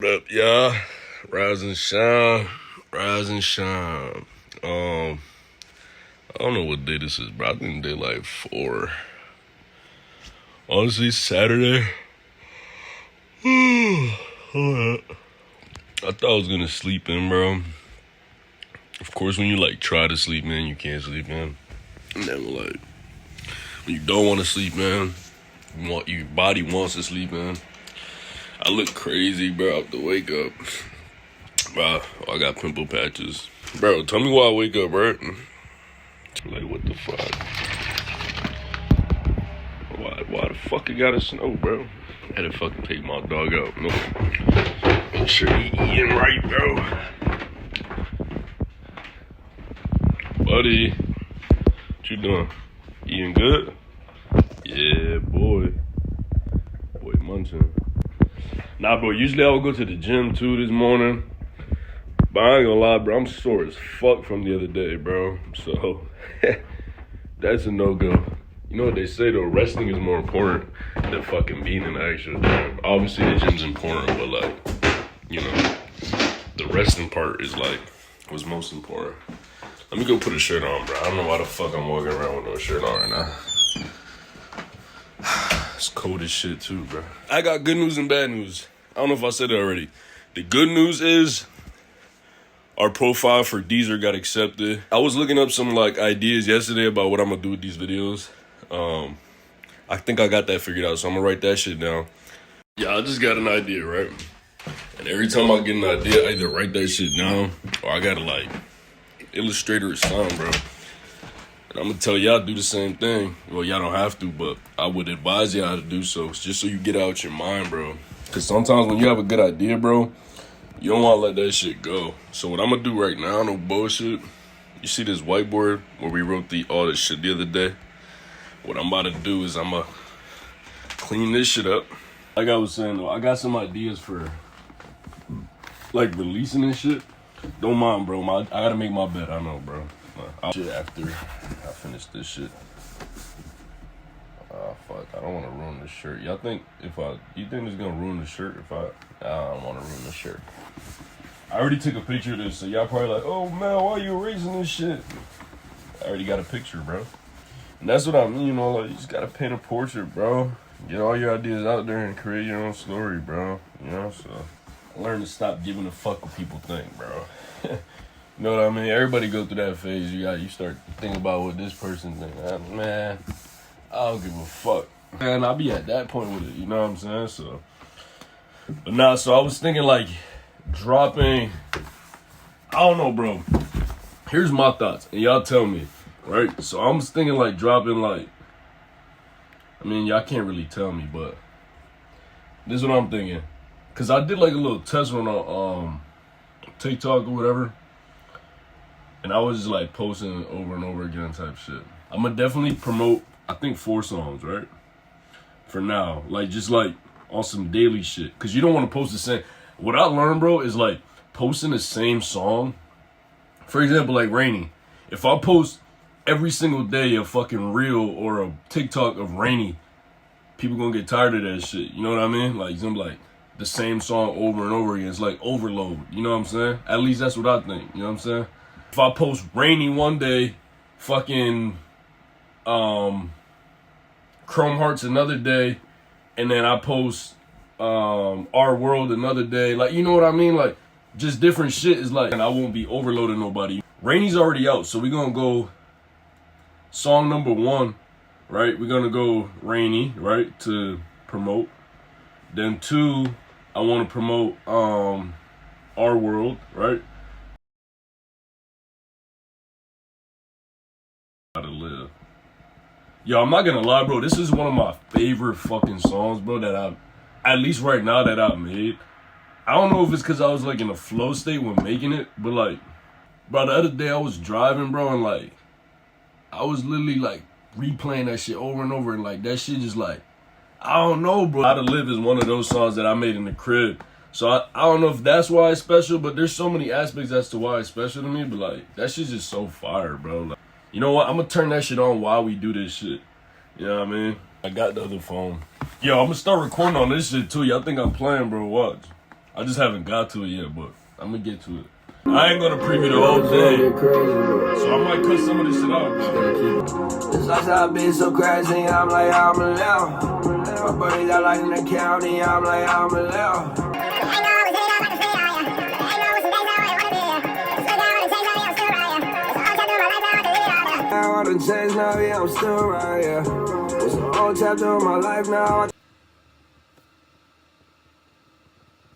What up, y'all? Rise and shine. Rise and shine. I don't know what day this is, bro. I think day like 4. Honestly, Saturday. Hold up. I thought I was gonna sleep in, bro. Of course, when you like try to sleep in, you can't sleep in. And then like when you don't want to sleep in, your body wants to sleep in. I look crazy, bro. I have to wake up. Bro, I got pimple patches. Bro, tell me why I wake up, right? Like, what the fuck? Why the fuck it gotta snow, bro? I had to fucking take my dog out. No. Make sure he eating right, bro. Buddy, what you doing? Eating good? Yeah, boy. Boy, munching. Nah, bro, usually I would go to the gym, too, this morning. But I ain't gonna lie, bro, I'm sore as fuck from the other day, bro. So, that's a no-go. You know what they say, though? Resting is more important than fucking being in the actual gym. Obviously, the gym's important, but, like, you know, the resting part is, like, what's most important. Let me go put a shirt on, bro. I don't know why the fuck I'm walking around with no shirt on right now. It's cold as shit, too, bro. I got good news and bad news. I don't know if I said it already. The good news is our profile for Deezer got accepted. I was looking up some like ideas yesterday about what I'm gonna do with these videos. I think I got that figured out, so I'm gonna write that shit down. Yeah, I just got an idea, right? And every time I get an idea, I either write that shit down or I gotta like Illustrator or something, bro. And I'm gonna tell y'all to do the same thing. Well, y'all don't have to, but I would advise y'all to do so. It's just so you get out your mind, bro. Cause sometimes when you have a good idea, bro, you don't want to let that shit go. So what I'm going to do right now, no bullshit. You see this whiteboard where we wrote all this shit the other day? What I'm about to do is I'm going to clean this shit up. Like I was saying, though, I got some ideas for, like, releasing this shit. Don't mind, bro. I got to make my bed. I know, bro. I'll shit after I finish this shit. Fuck, I don't want to ruin the shirt. Y'all think you think it's gonna ruin the shirt if I don't want to ruin the shirt. I already took a picture of this, so y'all probably like, oh man, why you erasing this shit? I already got a picture, bro. And that's what I mean, you know, like, you just gotta paint a portrait, bro. Get all your ideas out there and create your own story, bro. You know, so learn to stop giving a fuck what people think, bro. You know what I mean? Everybody go through that phase. You start thinking about what this person think. Man, I don't give a fuck. Man, I'll be at that point with it, you know what I'm saying? So, but nah, so I was thinking like dropping, I don't know, bro. Here's my thoughts, and y'all tell me, right? So I'm just thinking like dropping like, I mean, y'all can't really tell me, but this is what I'm thinking. Cause I did like a little test run on TikTok or whatever, and I was just like posting over and over again type shit. I'm gonna definitely promote, I think 4 songs, right? For now, like just like on some daily shit, cause you don't want to post the same. What I learned, bro, is like posting the same song. For example, like Rainy. If I post every single day a fucking reel or a TikTok of Rainy, people gonna get tired of that shit. You know what I mean? Like it's gonna be like the same song over and over again. It's like overload. You know what I'm saying? At least that's what I think. You know what I'm saying? If I post Rainy one day, fucking Chrome Hearts another day, and then I post Our World another day, like, you know what I mean? Like, just different shit is like, and I won't be overloading nobody. Rainy's already out, so we're gonna go song number 1, right? We're gonna go Rainy, right, to promote. Then 2, I want to promote Our World, right? How to live. Yo, I'm not gonna lie, bro. This is one of my favorite fucking songs, bro, that at least right now, that I've made. I don't know if it's because I was, like, in a flow state when making it, but, like, bro, the other day I was driving, bro, and, like, I was literally, like, replaying that shit over and over, and, like, that shit just, like, I don't know, bro. How to Live is one of those songs that I made in the crib. So I don't know if that's why it's special, but there's so many aspects as to why it's special to me, but, like, that shit's just so fire, bro. Like, you know what? I'm gonna turn that shit on while we do this shit. You know what I mean? I got the other phone. Yo, I'm gonna start recording on this shit too. Y'all think I'm playing, bro? Watch. I just haven't got to it yet, but I'm gonna get to it. I ain't gonna preview the whole thing, so I might cut some of this shit out, bro. It's like I've been so crazy, I'm like, I'm a left. My buddy got like in the county, I'm like, I'm a left. I wanna change now, yeah, I'm still right, yeah. It's a whole chapter of my life now.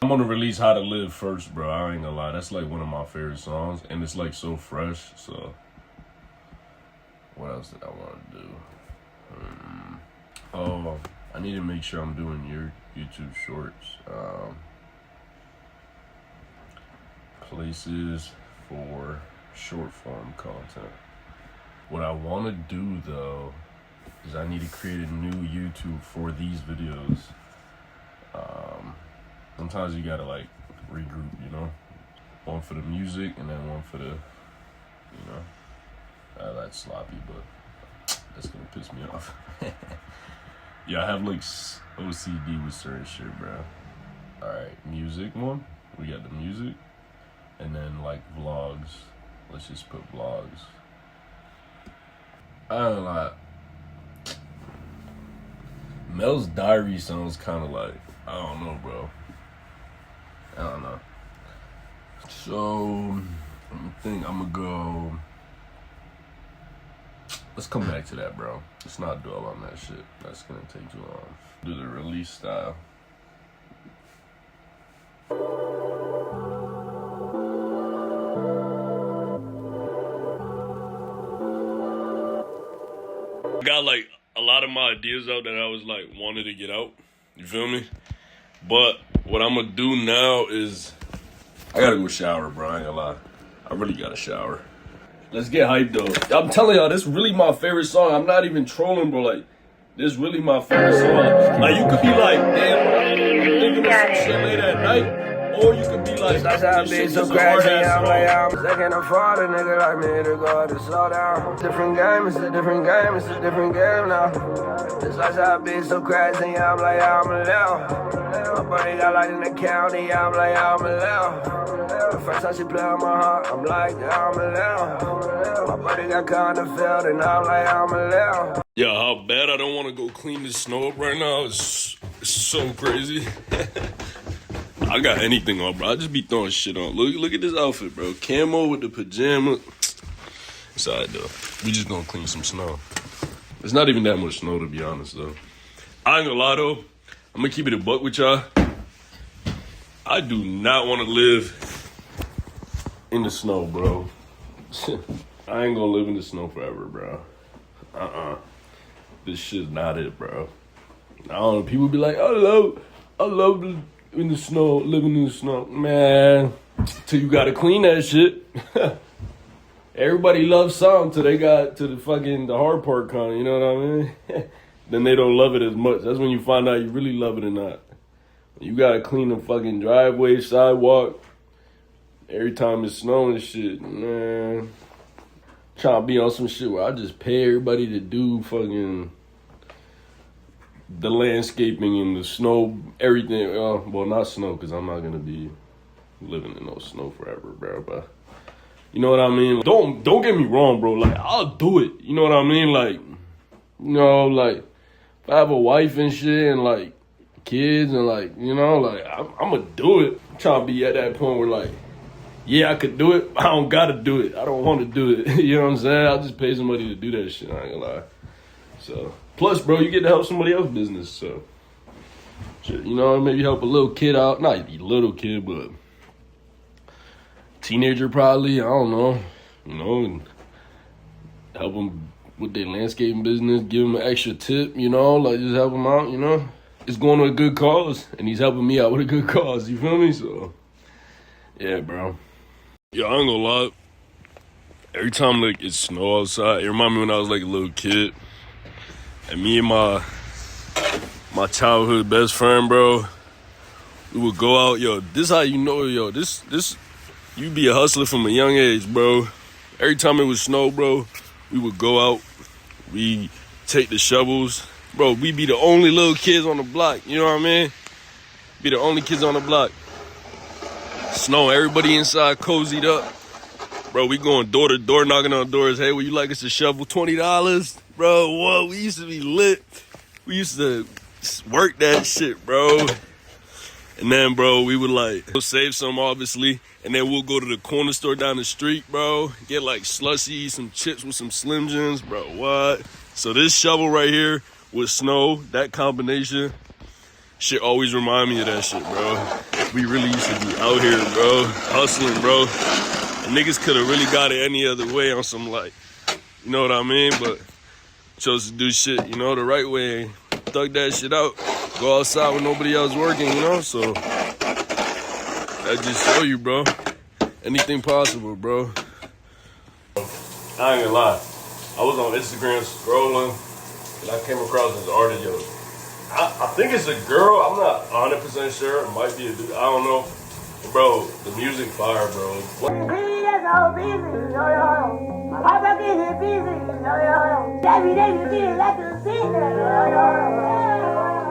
I'm gonna release How to Live first, bro. I ain't gonna lie. That's like one of my favorite songs, and it's like so fresh. So, what else did I want to do? Oh, I need to make sure I'm doing your YouTube shorts. Places for short form content. What I want to do though is I need to create a new YouTube for these videos. Sometimes you gotta like regroup, you know? One for the music and then one for the, you know? That's sloppy, but that's gonna piss me off. Yeah, I have like OCD with certain shit, bro. Alright, music one. We got the music. And then like vlogs. Let's just put vlogs. I don't know, like, Mel's Diary sounds kind of like, I don't know, bro. I don't know. So, I think I'm gonna go. Let's come back to that, bro. Let's not dwell on that shit. That's gonna take too long. Do the release style. Got like a lot of my ideas out that I was like wanted to get out. You feel me? But what I'm gonna do now is I gotta go shower, bro. I ain't gonna lie. I really gotta shower. Let's get hyped though. I'm telling y'all, this really my favorite song. I'm not even trolling, bro. Like, this really my favorite song. Like, you could be like, damn, I'm thinking of some shit late at night. Or you could be like, That's how I be so crazy, I'm like, they can't afford a nigga like me to go to slow down. Different game, it's a different game, it's a different game now. It's like how I be so crazy, I'm like, I'm a left. My buddy got like in the county, I'm like, I'm a left. The first time she play on my heart, I'm like, I'm a left. My buddy got kinda failed, and I'm like, I'm a left. Yeah, how bad I don't want to go clean this snow up right now. It's so crazy. I got anything on, bro. I just be throwing shit on. Look at this outfit, bro. Camo with the pajama. It's alright, though. We just gonna clean some snow. It's not even that much snow, to be honest, though. I ain't gonna lie, though. I'm gonna keep it a buck with y'all. I do not want to live in the snow, bro. I ain't gonna live in the snow forever, bro. This shit's not it, bro. I don't know. People be like, I love in the snow, living in the snow. Man, till you gotta clean that shit. Everybody loves something till they got to the hard part kind of, you know what I mean? Then they don't love it as much. That's when you find out you really love it or not. You gotta clean the fucking driveway, sidewalk, every time it's snowing and shit. Man, trying to be on some shit where I just pay everybody to do fucking the landscaping and the snow, everything. Well, not snow, because I'm not gonna be living in no snow forever, bro. But you know what I mean? Don't get me wrong, bro. Like, I'll do it. You know what I mean? Like, you know, like, if I have a wife and shit and like kids and like, you know, like, I'm gonna do it. I'm trying to be at that point where like, yeah, I could do it. I don't gotta do it. I don't want to do it. You know what I'm saying? I'll just pay somebody to do that shit. I ain't gonna lie. So, plus, bro, you get to help somebody else's business. So, shit, you know, maybe help a little kid out. Not a little kid, but teenager probably. I don't know. You know, and help them with their landscaping business. Give them an extra tip. You know, like just help them out. You know, it's going to a good cause, and he's helping me out with a good cause. You feel me? So, yeah, bro. Yo, I ain't gonna lie. Every time like it snow outside, it remind me when I was like a little kid. And me and my childhood best friend, bro, we would go out. Yo, this how you know, yo, this you be a hustler from a young age, bro. Every time it would snow, bro, we would go out. We take the shovels. Bro, we be the only little kids on the block. You know what I mean? Be the only kids on the block. snow. Everybody inside cozied up. Bro, we going door to door, knocking on doors. Hey, would you like us to shovel? $20? Bro, what? We used to be lit. We used to work that shit, bro. And then, bro, we would like save some, obviously. And then we'll go to the corner store down the street, bro. Get like slushy, some chips with some Slim Jims, bro. What? So this shovel right here with snow, that combination, shit always remind me of that shit, bro. We really used to be out here, bro, hustling, bro. And niggas could have really got it any other way on some like, you know what I mean? But chose to do shit, you know, the right way. Thug that shit out. Go outside when nobody else working, you know? So that just show you, bro. Anything possible, bro. I ain't gonna lie. I was on Instagram scrolling and I came across this artist, yo. I think it's a girl. I'm not 100% sure. It might be a dude. I don't know. But bro, the music fire, bro.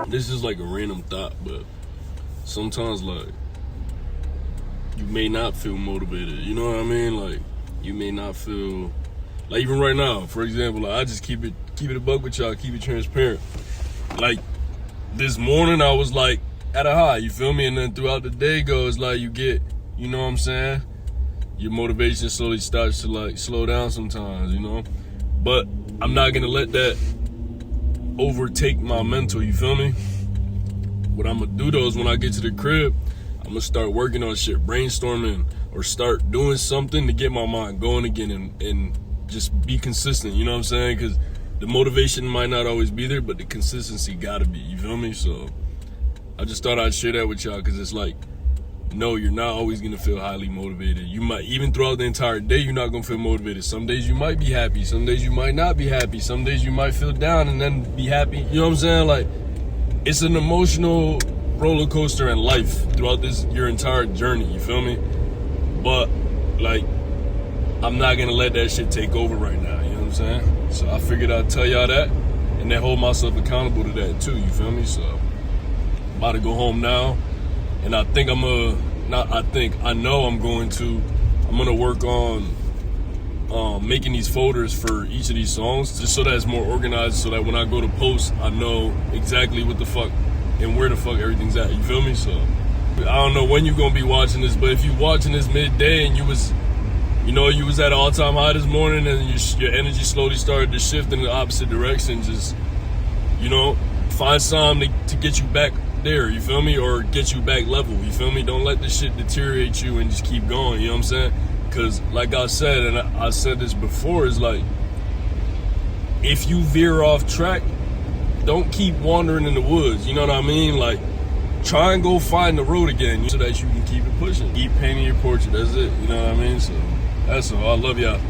This is like a random thought, but sometimes like you may not feel motivated. You know what I mean? Like you may not feel like even right now, for example, like, I just keep it a buck with y'all, keep it transparent. Like this morning I was like at a high, you feel me? And then throughout the day goes like you get, you know what I'm saying? Your motivation slowly starts to like slow down sometimes, you know? But I'm not gonna let that overtake my mental, you feel me? What I'm gonna do though is when I get to the crib, I'm gonna start working on shit, brainstorming, or start doing something to get my mind going again and just be consistent, you know what I'm saying? Because the motivation might not always be there, but the consistency gotta be, you feel me? So I just thought I'd share that with y'all because it's like, no, you're not always gonna feel highly motivated. You might, even throughout the entire day, you're not gonna feel motivated. Some days you might be happy, some days you might not be happy, some days you might feel down and then be happy. You know what I'm saying? Like, it's an emotional roller coaster in life throughout your entire journey, you feel me? But like, I'm not gonna let that shit take over right now, you know what I'm saying? So I figured I'd tell y'all that and then hold myself accountable to that too, you feel me? So I'm about to go home now. And I think I'm gonna work on making these folders for each of these songs just so that it's more organized, so that when I go to post, I know exactly what the fuck and where the fuck everything's at, you feel me? So I don't know when you're gonna be watching this, but if you're watching this midday and you was at an all-time high this morning and your energy slowly started to shift in the opposite direction, just, you know, find something to get you back there, you feel me? Or get you back level, you feel me? Don't let this shit deteriorate you and just keep going, you know what I'm saying? Because like I said, and I said this before, is like, if you veer off track, don't keep wandering in the woods, you know what I mean? Like, try and go find the road again so that you can keep it pushing. Keep painting your portrait, that's it, you know what I mean? So that's all. I love y'all.